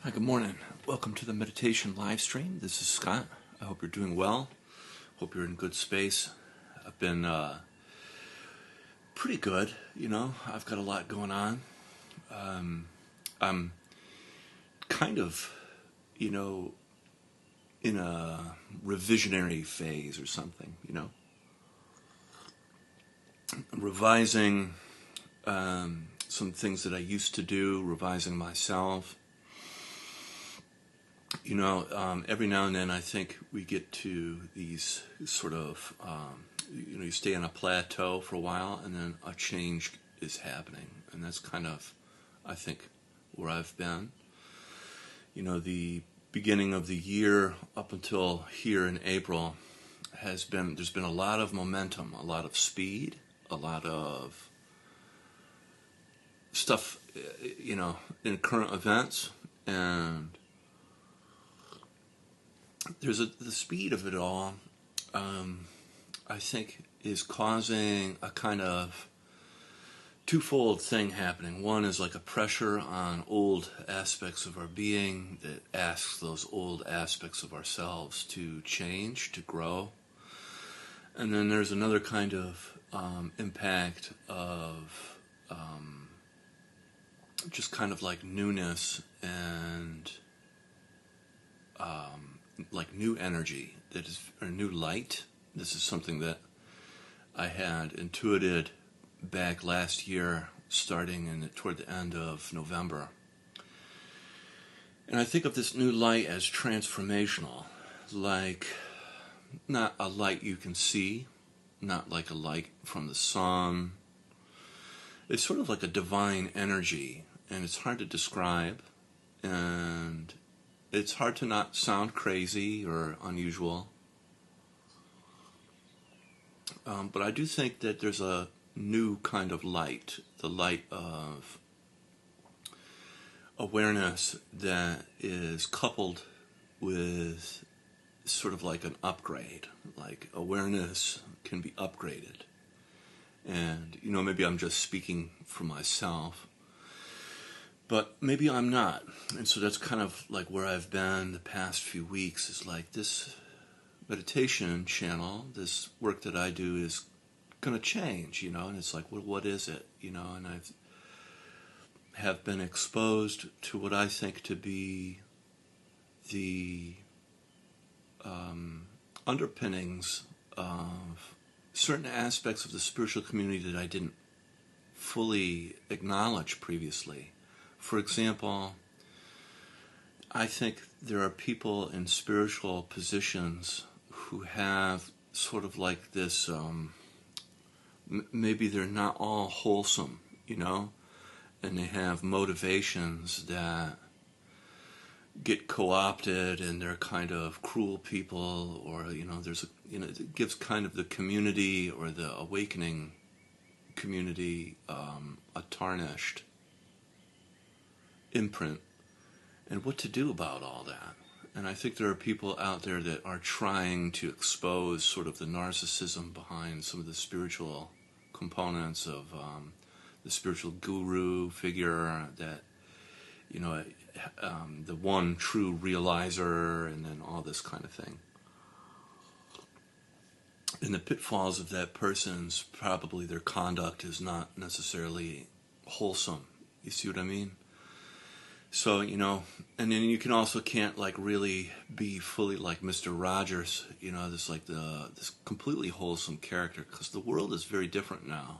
Hi, good morning. Welcome to the meditation live stream. This is Scott. I hope you're doing well. Hope you're in good space. I've been pretty good, I've got a lot going on. I'm kind of, in a revisionary phase or something, I'm revising some things that I used to do, revising myself. Every now and then I think we get to these sort of, you stay on a plateau for a while and then a change is happening. And that's kind of, I think, where I've been. The beginning of the year up until here in April there's been a lot of momentum, a lot of speed, a lot of stuff, in current events, and the speed of it all, I think, is causing a kind of twofold thing happening. One is like a pressure on old aspects of our being that asks those old aspects of ourselves to change, to grow. And then there's another kind of impact of just kind of like newness and like new energy, or new light. This is something that I had intuited back last year, starting toward the end of November. And I think of this new light as transformational, like not a light you can see, not like a light from the sun. It's sort of like a divine energy, and it's hard to describe, and it's hard to not sound crazy or unusual. But I do think that there's a new kind of light, the light of awareness that is coupled with sort of like an upgrade. Like awareness can be upgraded. And, maybe I'm just speaking for myself, but maybe I'm not. And so that's kind of like where I've been the past few weeks, is like this meditation channel, this work that I do is going to change, and it's like, well, what is it? And I have been exposed to what I think to be the underpinnings of certain aspects of the spiritual community that I didn't fully acknowledge previously. For example, I think there are people in spiritual positions who have sort of like this, maybe they're not all wholesome, and they have motivations that get co-opted, and they're kind of cruel people, or, it gives kind of the community or the awakening community a tarnished imprint, and what to do about all that. And I think there are people out there that are trying to expose sort of the narcissism behind some of the spiritual components of the spiritual guru figure, that, the one true realizer, and then all this kind of thing. And the pitfalls of that person's, probably their conduct is not necessarily wholesome. You see what I mean? So, and then you can also can't like really be fully like Mr. Rogers, this like this completely wholesome character, because the world is very different now.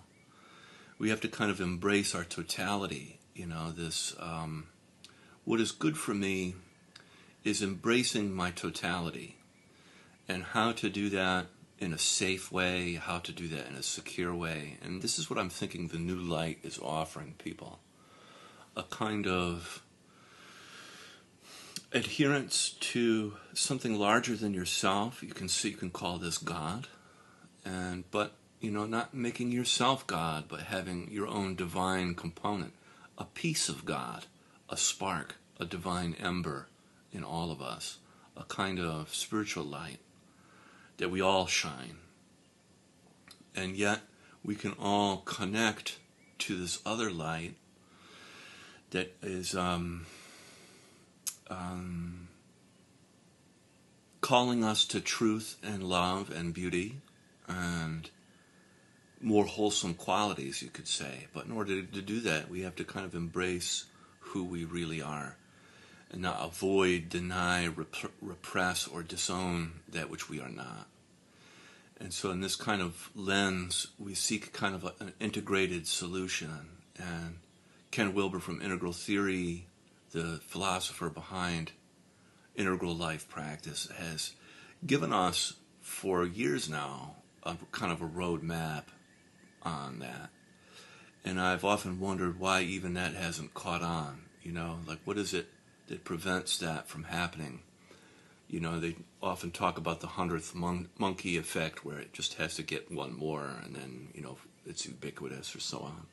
We have to kind of embrace our totality, this, what is good for me is embracing my totality, and how to do that in a safe way, how to do that in a secure way. And this is what I'm thinking the new light is offering people. A kind of adherence to something larger than yourself. You can call this God, but not making yourself God, but having your own divine component, a piece of God, a spark, a divine ember in all of us, a kind of spiritual light that we all shine. And yet we can all connect to this other light that is calling us to truth and love and beauty and more wholesome qualities, you could say. But in order to do that, we have to kind of embrace who we really are and not avoid, deny, repress, or disown that which we are not. And so in this kind of lens, we seek kind of an integrated solution. And Ken Wilber from Integral Theory, the philosopher behind integral life practice, has given us for years now a kind of a roadmap on that. And I've often wondered why even that hasn't caught on. Like what is it that prevents that from happening? They often talk about the 100th monkey effect, where it just has to get one more and then, it's ubiquitous or so on.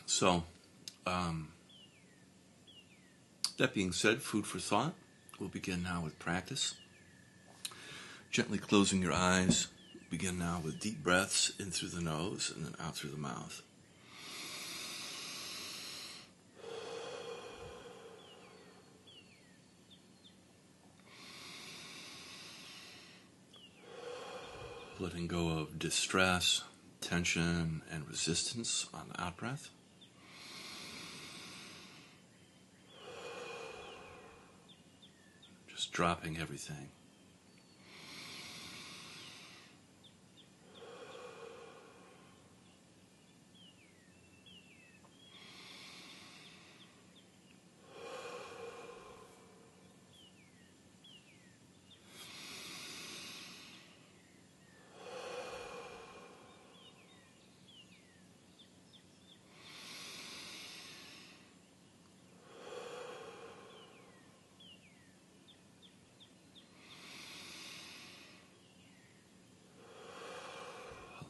So, that being said, food for thought. We'll begin now with practice. Gently closing your eyes. Begin now with deep breaths in through the nose and then out through the mouth. Letting go of distress, tension, and resistance on the out breath. Just dropping everything.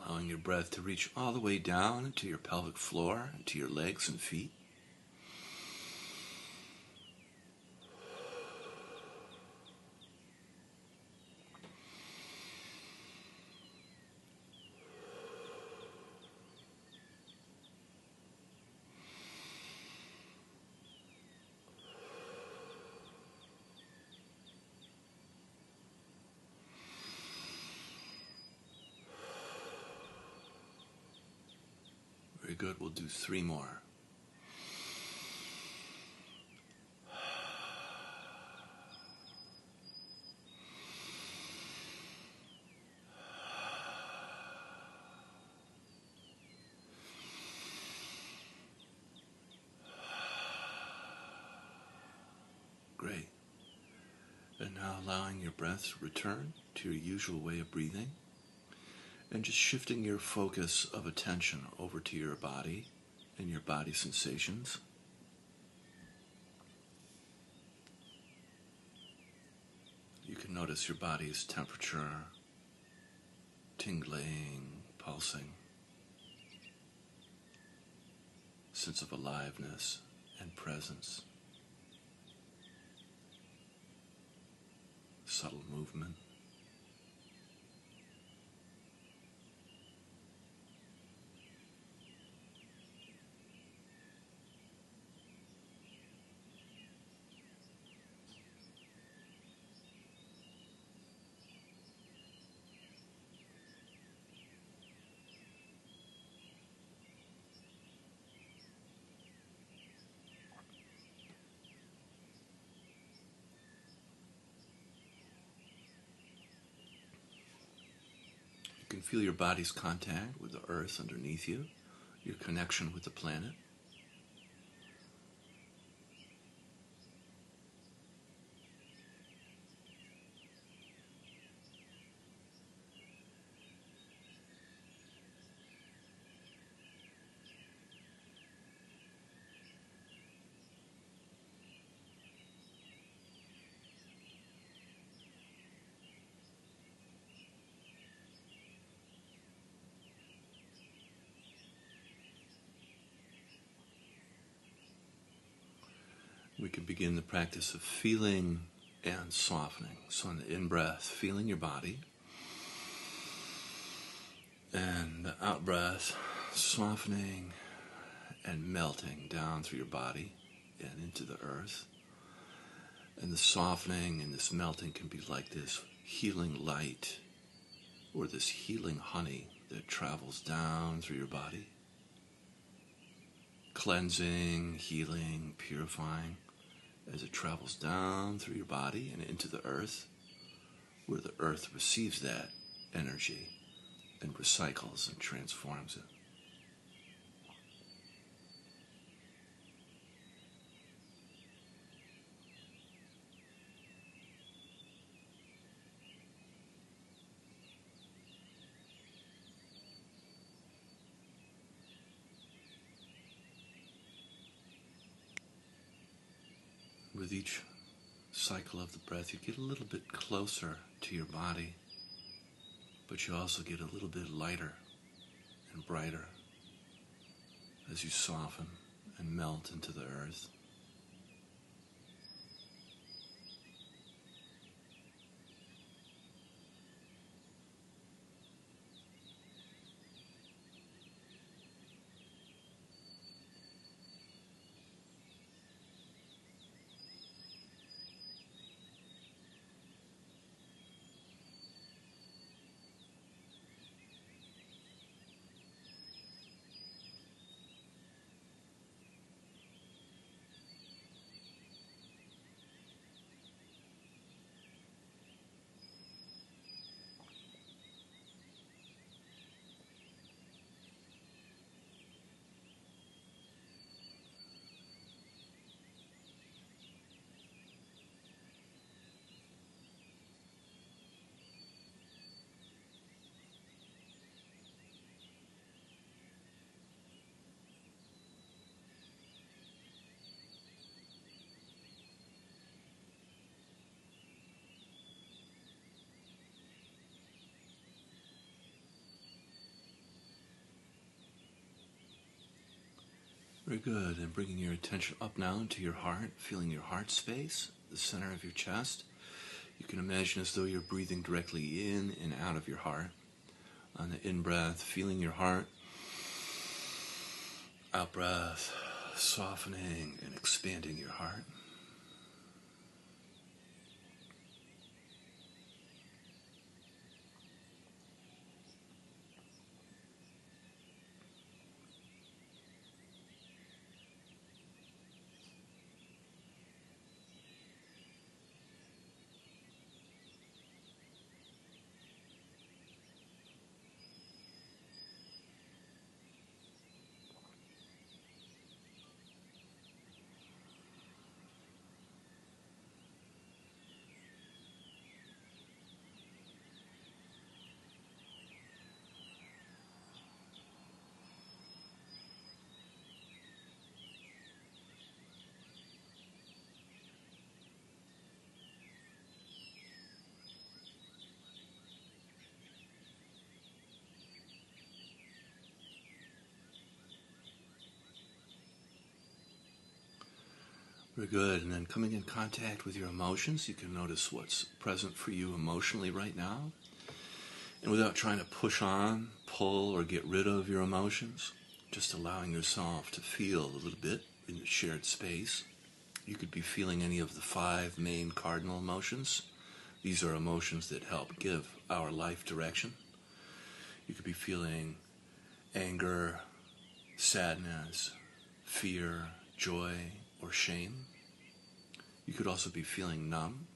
Allowing your breath to reach all the way down into your pelvic floor, into your legs and feet. Very good. We'll do 3 more. Great. And now allowing your breath to return to your usual way of breathing. And just shifting your focus of attention over to your body and your body sensations. You can notice your body's temperature, tingling, pulsing, sense of aliveness and presence, subtle movement. You can feel your body's contact with the earth underneath you, your connection with the planet. We can begin the practice of feeling and softening. So on the in-breath, feeling your body. And the out-breath, softening and melting down through your body and into the earth. And the softening and this melting can be like this healing light or this healing honey that travels down through your body, cleansing, healing, purifying as it travels down through your body and into the earth, where the earth receives that energy and recycles and transforms it. With each cycle of the breath, you get a little bit closer to your body, but you also get a little bit lighter and brighter as you soften and melt into the earth. Very good. And bringing your attention up now into your heart, feeling your heart space, the center of your chest. You can imagine as though you're breathing directly in and out of your heart. On the in-breath, feeling your heart. Out-breath, softening and expanding your heart. Very good. And then coming in contact with your emotions, you can notice what's present for you emotionally right now. And without trying to push on, pull, or get rid of your emotions, just allowing yourself to feel a little bit in the shared space. You could be feeling any of the 5 main cardinal emotions. These are emotions that help give our life direction. You could be feeling anger, sadness, fear, joy, or shame. You could also be feeling numb,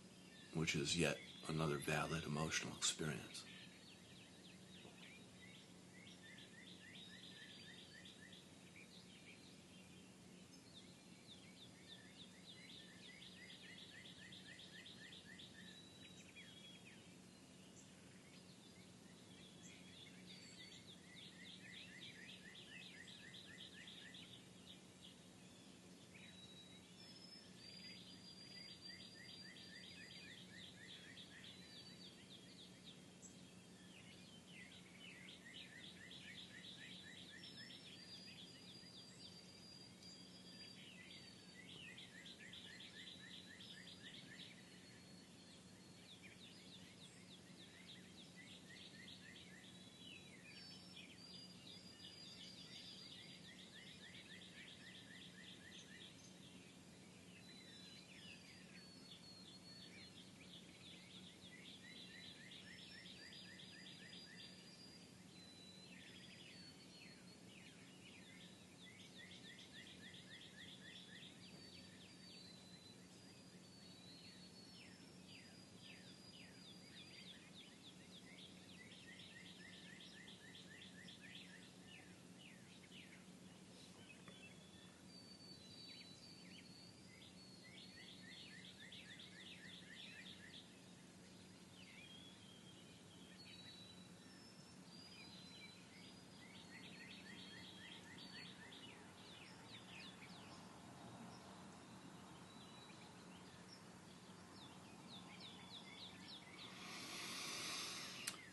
which is yet another valid emotional experience.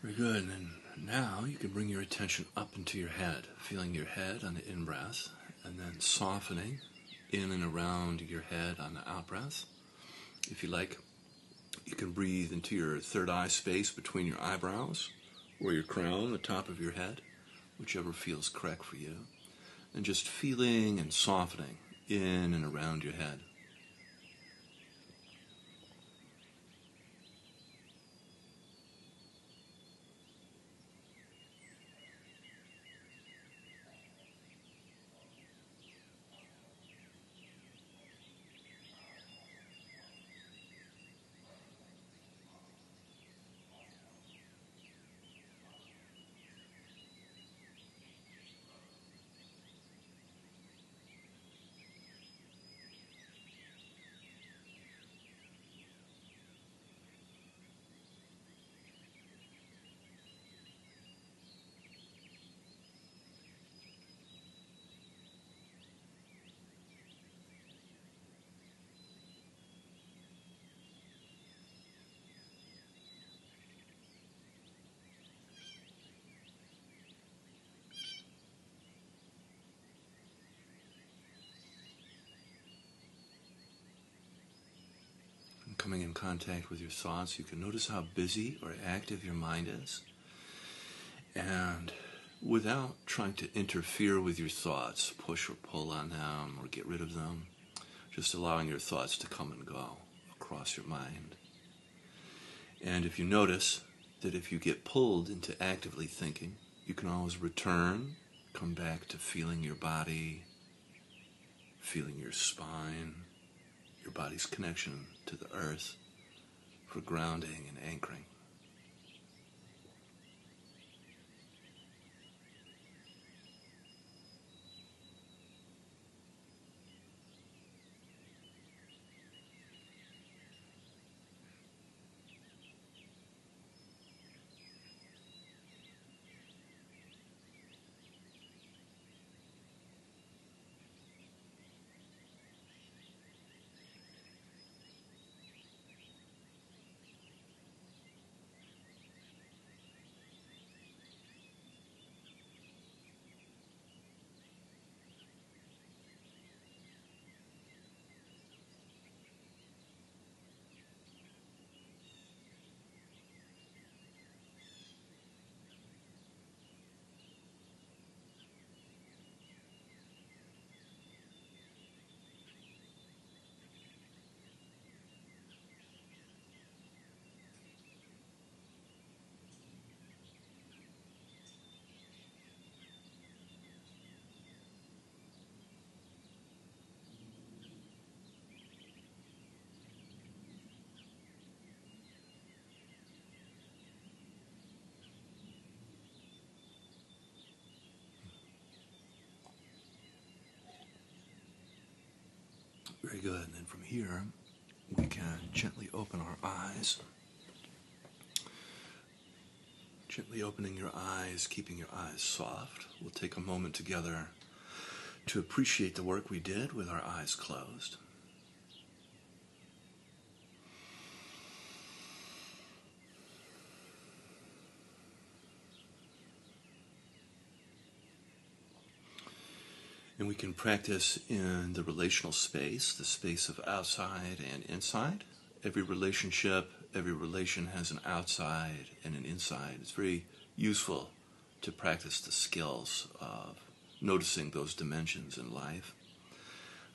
Very good. And then now you can bring your attention up into your head, feeling your head on the in-breath, and then softening in and around your head on the out-breath. If you like, you can breathe into your third eye space between your eyebrows or your crown, the top of your head, whichever feels correct for you. And just feeling and softening in and around your head. Coming in contact with your thoughts, you can notice how busy or active your mind is. And without trying to interfere with your thoughts, push or pull on them or get rid of them, just allowing your thoughts to come and go across your mind. And if you notice that if you get pulled into actively thinking, you can always return, come back to feeling your body, feeling your spine, your body's connection to the earth for grounding and anchoring. Very good. And then from here, we can gently open our eyes. Gently opening your eyes, keeping your eyes soft. We'll take a moment together to appreciate the work we did with our eyes closed. And we can practice in the relational space, the space of outside and inside. Every relationship, every relation has an outside and an inside. It's very useful to practice the skills of noticing those dimensions in life.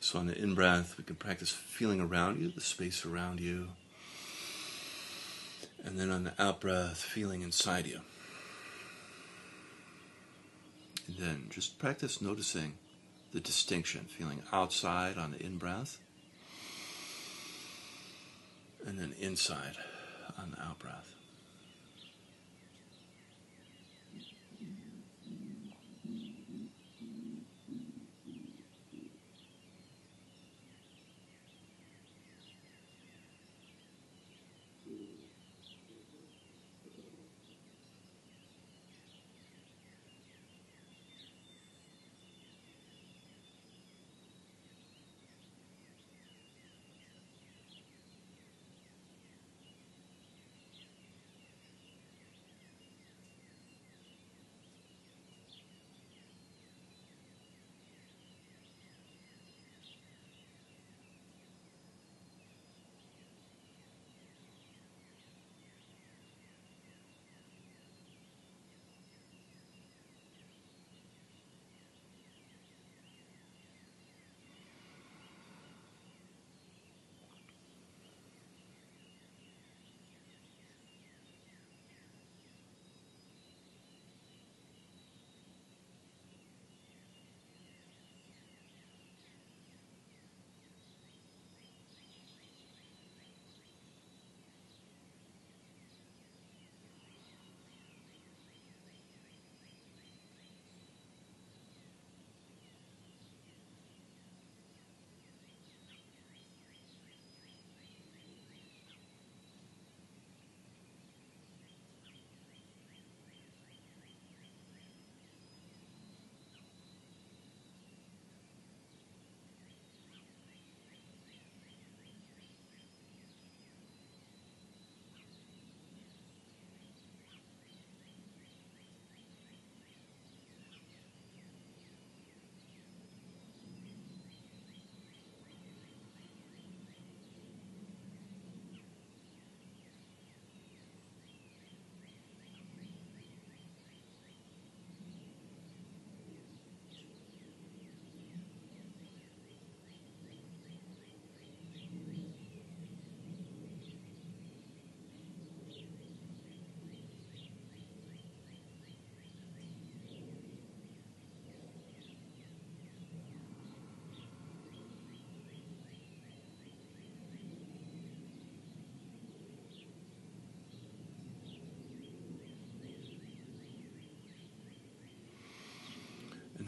So on the in-breath, we can practice feeling around you, the space around you. And then on the out-breath, feeling inside you. And then just practice noticing the distinction, feeling outside on the in-breath, and then inside on the out-breath.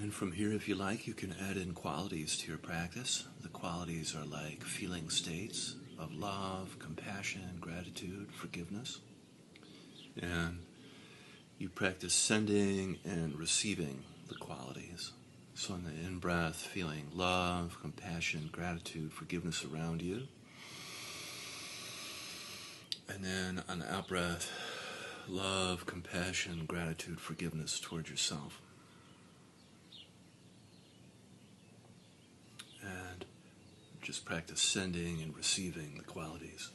And from here, if you like, you can add in qualities to your practice. The qualities are like feeling states of love, compassion, gratitude, forgiveness. And you practice sending and receiving the qualities. So in the in-breath, feeling love, compassion, gratitude, forgiveness around you. And then on the out-breath, love, compassion, gratitude, forgiveness towards yourself. And just practice sending and receiving the qualities.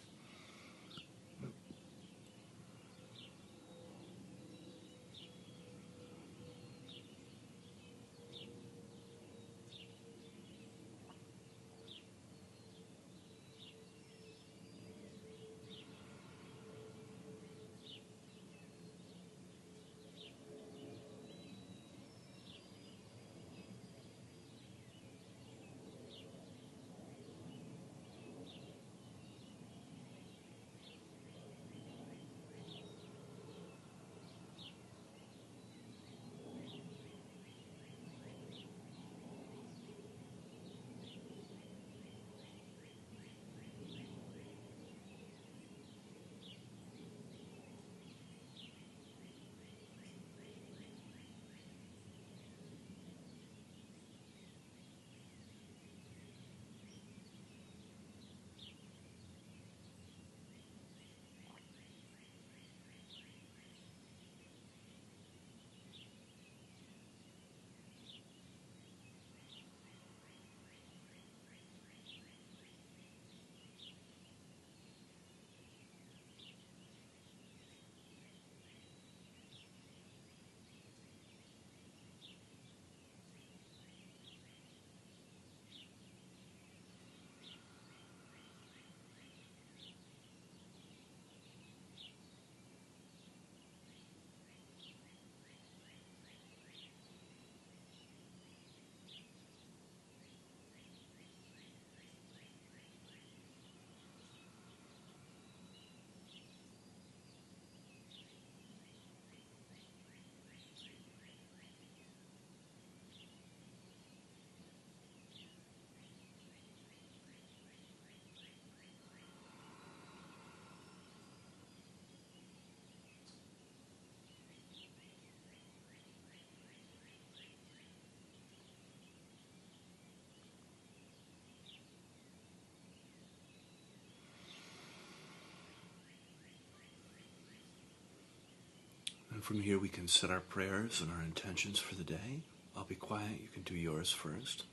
And from here we can set our prayers and our intentions for the day. I'll be quiet. You can do yours first.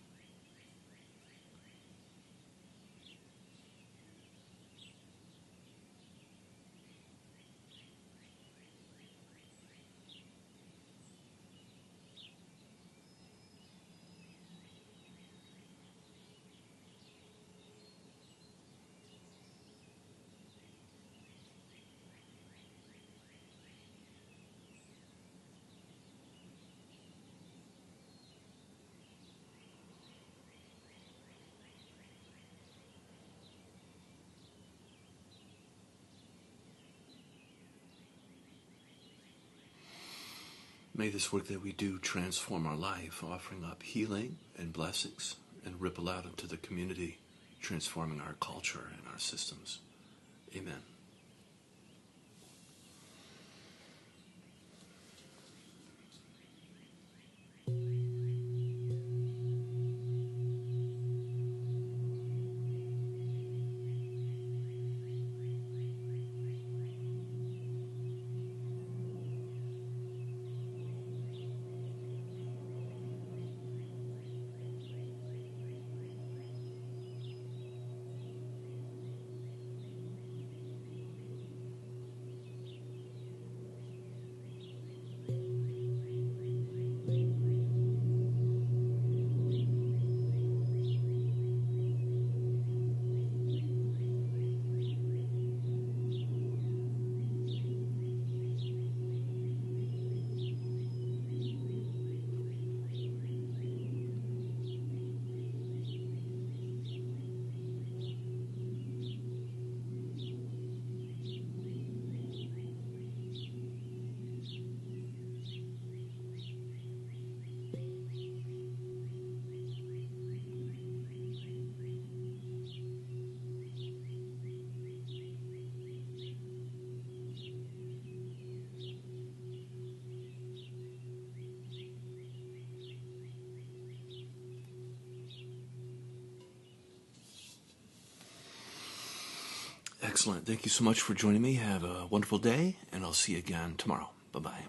May this work that we do transform our life, offering up healing and blessings, and ripple out into the community, transforming our culture and our systems. Amen. Excellent. Thank you so much for joining me. Have a wonderful day, and I'll see you again tomorrow. Bye-bye.